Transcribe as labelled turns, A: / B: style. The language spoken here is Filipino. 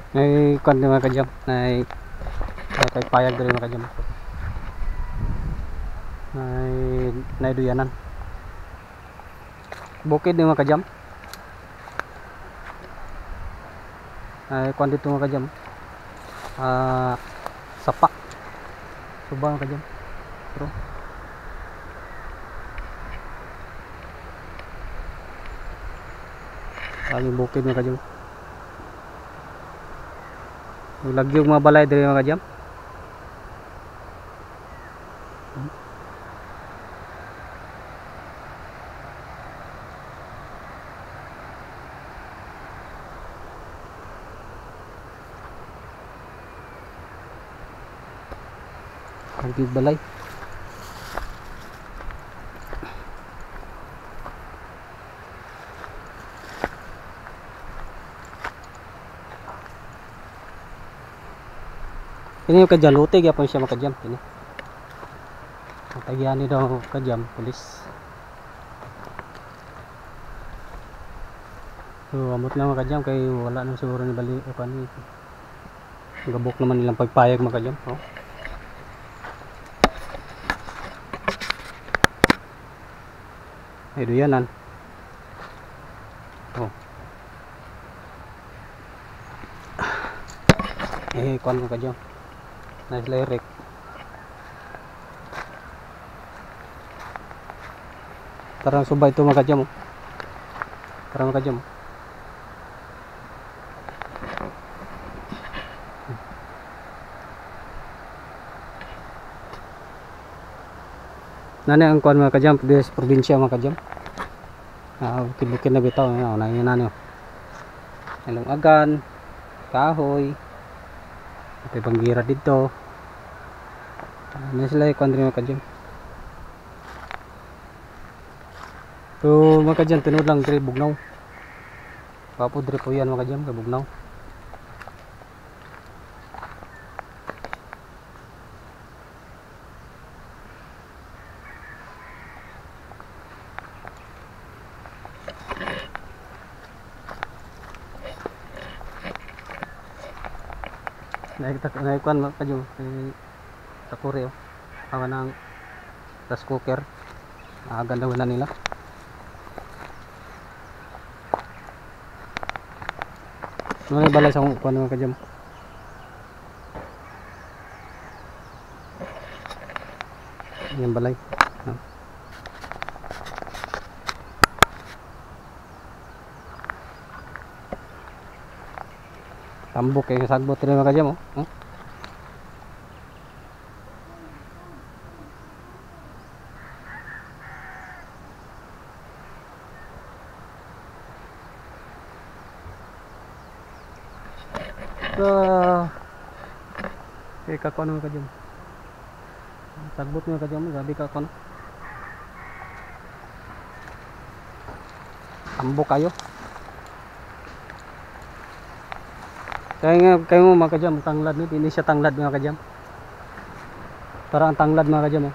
A: May kwan mga kajam, may payag diri mga kajam. May duyanan. Bukid ni mga kajam. Ay kwan dito mga kajam. Sapa. Subang mga kajam. Pero ang bukid mga kajam. Lagi yung mga balay diri mga kajam. Lagi balay. Ini yung kajalute gyapon siya makajam ini. Ang tagyan ni daw kajam pulis. So amot lang makajam kay wala nang siguro ni bali o kan ito. Gabok naman nilang pagpayag makajam. Oh. Ay duyanan. Oh. Kuan makajam. Nice lyric. Tarang subay ito mga kajam. Tarang mga kajam. Nani ang kuan mga kajam di probinsya mga kajam. Bukid-bukid na bitaw. Nangin na Ilong agan, kahoy. Ito banggira dito. May sila kuan rin mga kajam. So mga kajam tunod lang diri bugnaw. Papo diri po yan mga kajam kay bugnaw. Naikuan mga kajam takuri oh. Awan ng rice cooker. Ganda na nila. May balay sa kuan mga kajam. Yung balay. Tambok kay sagbot rin mga kajam oh. Kay kakon mga kajam. Sagbot mga kajam, gabi kakon. Tambok kayo. Kaya mo mga kajam, tanglad nito. Hindi siya tanglad mga kajam. Parang tanglad mga kajam.